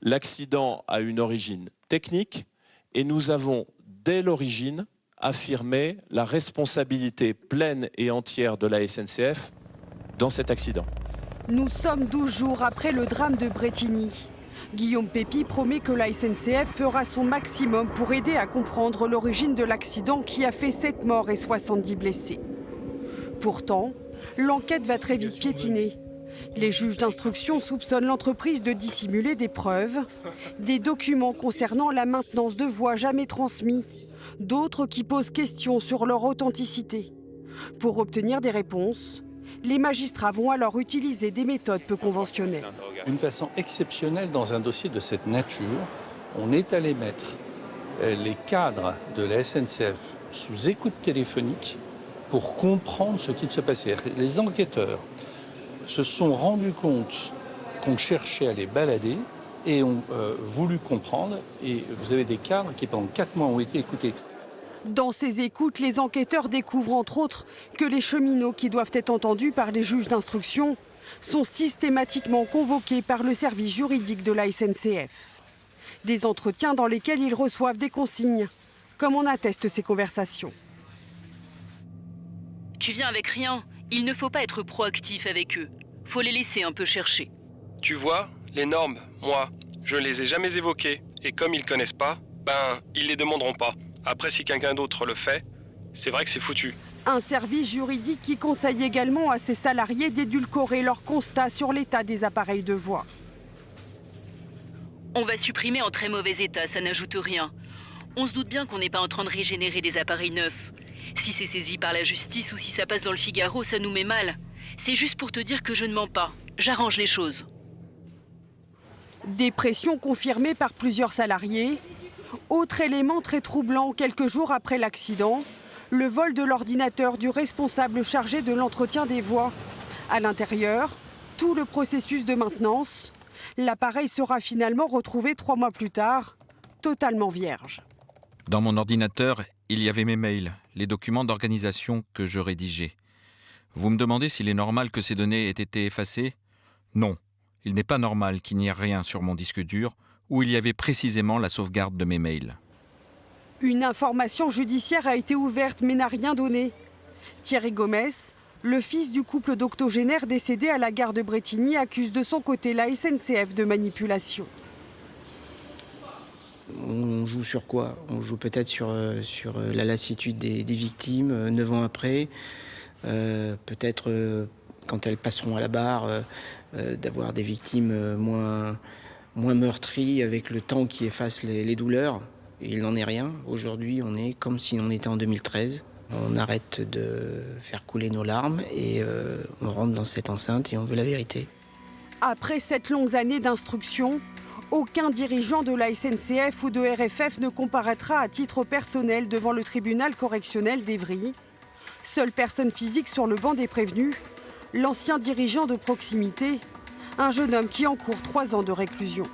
L'accident a une origine technique et nous avons, dès l'origine, affirmé la responsabilité pleine et entière de la SNCF dans cet accident. Nous sommes 12 jours après le drame de Brétigny. Guillaume Pépi promet que la SNCF fera son maximum pour aider à comprendre l'origine de l'accident qui a fait 7 morts et 70 blessés. Pourtant, l'enquête va très vite piétiner. Les juges d'instruction soupçonnent l'entreprise de dissimuler des preuves, des documents concernant la maintenance de voies jamais transmis, d'autres qui posent question sur leur authenticité. Pour obtenir des réponses, les magistrats vont alors utiliser des méthodes peu conventionnelles. D'une façon exceptionnelle, dans un dossier de cette nature, on est allé mettre les cadres de la SNCF sous écoute téléphonique pour comprendre ce qui se passait. Les enquêteurs se sont rendus compte qu'on cherchait à les balader et ont voulu comprendre. Et vous avez des cadres qui, pendant 4 mois, ont été écoutés. Dans ces écoutes, les enquêteurs découvrent entre autres que les cheminots qui doivent être entendus par les juges d'instruction sont systématiquement convoqués par le service juridique de la SNCF. Des entretiens dans lesquels ils reçoivent des consignes, comme en attestent ces conversations. Tu viens avec rien. Il ne faut pas être proactif avec eux. Faut les laisser un peu chercher. Tu vois, les normes, moi, je ne les ai jamais évoquées. Et comme ils ne connaissent pas, ils les demanderont pas. Après, si quelqu'un d'autre le fait, c'est vrai que c'est foutu. Un service juridique qui conseille également à ses salariés d'édulcorer leurs constats sur l'état des appareils de voie. On va supprimer en très mauvais état, ça n'ajoute rien. On se doute bien qu'on n'est pas en train de régénérer des appareils neufs. Si c'est saisi par la justice ou si ça passe dans le Figaro, ça nous met mal. C'est juste pour te dire que je ne mens pas. J'arrange les choses. Des pressions confirmées par plusieurs salariés. Autre élément très troublant, quelques jours après l'accident, le vol de l'ordinateur du responsable chargé de l'entretien des voies. À l'intérieur, tout le processus de maintenance. L'appareil sera finalement retrouvé 3 mois plus tard, totalement vierge. Dans mon ordinateur, il y avait mes mails, les documents d'organisation que je rédigeais. Vous me demandez s'il est normal que ces données aient été effacées ? Non, il n'est pas normal qu'il n'y ait rien sur mon disque dur où il y avait précisément la sauvegarde de mes mails. Une information judiciaire a été ouverte mais n'a rien donné. Thierry Gomez, le fils du couple d'octogénaires décédé à la gare de Brétigny, accuse de son côté la SNCF de manipulation. On joue sur quoi? On joue peut-être sur la lassitude des victimes 9 ans après. Peut-être quand elles passeront à la barre, d'avoir des victimes moins meurtries avec le temps qui efface les douleurs. Et il n'en est rien. Aujourd'hui, on est comme si on était en 2013. On arrête de faire couler nos larmes et on rentre dans cette enceinte et on veut la vérité. Après 7 longues années d'instruction, aucun dirigeant de la SNCF ou de RFF ne comparaîtra à titre personnel devant le tribunal correctionnel d'Évry. Seule personne physique sur le banc des prévenus, l'ancien dirigeant de proximité, un jeune homme qui encourt 3 ans de réclusion.